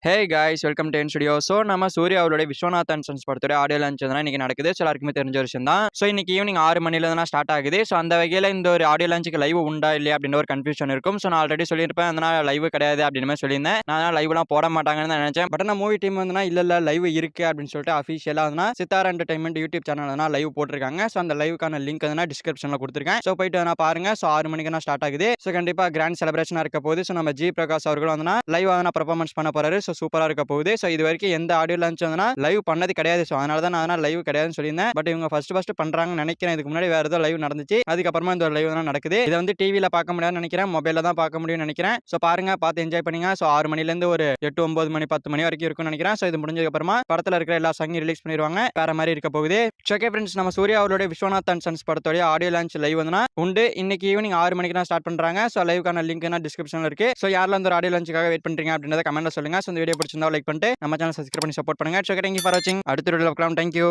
Hey guys welcome to N studio. So நம்ம சூர்யா அவருடைய Viswanathan sons படத்தோட ஆடியோ லான்ச் வந்து இன்னைக்கு நடக்குது. ஸோ எல்லாருக்குமே தெரிஞ்ச விஷயம் தான். ஸோ இன்னைக்கு ஈவினிங் 6 மணிலேருந்து ஸ்டார்ட் ஆகுது. ஸோ அந்த வகையில் இந்த ஒரு ஆடியோ லான்ச்சுக்கு லைவ் உண்டா இல்லையா அப்படின்ற ஒரு கன்ஃபியூஷன் இருக்கும். ஸோ நான் ஆல்ரெடி சொல்லியிருப்பேன், அதனால் லைவ் கிடையாது அப்படின்னு மாதிரி சொல்லியிருந்தேன். நான் லைவ்லாம் போட மாட்டாங்கன்னு தான் நினைச்சேன். பட் நான் மூவி டீம் வந்து இல்லை லைவ் இருக்கு அப்படின்னு சொல்லிட்டு அஃபிஷியலாக வந்து சித்தாரா என்டர்டைன்மெண்ட் யூடியூப் சேனல் வந்து லைவ் போட்டிருக்காங்க. ஸோ அந்த லைவுக்கான லிங்க் வந்து டிஸ்கிரிப்ஷனில் கொடுத்துருக்கேன். ஸோ போயிட்டு வந்து பாருங்க. ஸோ 6 மணிக்கு ஸ்டார்ட் ஆகுது. ஸோ கண்டிப்பாக கிராண்ட் செலிப்ரேஷனாக இருக்க போகுது. ஸோ நம்ம ஜி பிரகாஷ் அவர்களும் வந்து லைவ் வந்து பர்ஃபார்மன்ஸ் பண்ண போறாரு. ஸோ சூப்பராக இருக்க போகுது. ஸோ இது வரைக்கும் எந்த ஆடியோ லான்ச் வந்து லைவ் பண்ணது கிடையாது. ஸோ அதனால தான் நான் லைவ் கிடையாதுன்னு சொல்லியிருந்தேன். பட் இவங்க ஃபர்ஸ்ட் பண்றாங்கன்னு நினைக்கிறேன். இதுக்கு முன்னாடி வேற ஏதோ லைவ் நடந்துச்சு. அதுக்கப்புறமா இந்த லைவ் தான் நடக்குது. இதை வந்து டிவியில் பார்க்க முடியாதுன்னு நினைக்கிறேன். மொபைலில் தான் பார்க்க முடியும்னு நினைக்கிறேன். ஸோ பாருங்க, பார்த்து என்ஜாய் பண்ணுங்க. ஸோ 6 மணிலேருந்து ஒரு 8 9 மணி 10 மணி வரைக்கும் இருக்கும்னு நினைக்கிறேன். ஸோ இது முடிஞ்சதுக்கு அப்புறமா படத்தில் இருக்கிற எல்லா சாங்கையும் ரிலீஸ் பண்ணிடுவாங்க. வேற மாதிரி இருக்க போகுது. ஓகே ஃப்ரெண்ட்ஸ், நம்ம சூர்யா அவருடைய விஸ்வநாதன் சன்ஸ் படத்தோட ஆடியோ லான்ச் லைவ் வந்து உண்டு. இன்னைக்கு ஈவினிங் 6 மணிக்கு தான் ஸ்டார்ட் பண்றாங்க. ஸோ லைவுக்கான லிங்க் டிஸ்கிரிப்ஷனில் இருக்கு. ஸோ யாரெல்லாம் இந்த ஆடியோ லான்ச்சுக்காக வெயிட் பண்றீங்க அப்படின்றத கமெண்ட்ல சொல்லுங்க. ஸோ இந்த வீடியோ பிடிச்சிருந்தா லைக் பண்ணிட்டு நம்ம சேனல் சப்ஸ்கிரைப் பண்ணி சப்போர்ட் பண்ணுங்க. ஓகே, தேங்க்யூ ஃபார் வாட்சிங். அடுத்த வீடியோல பார்க்கலாம். தேங்க்யூ.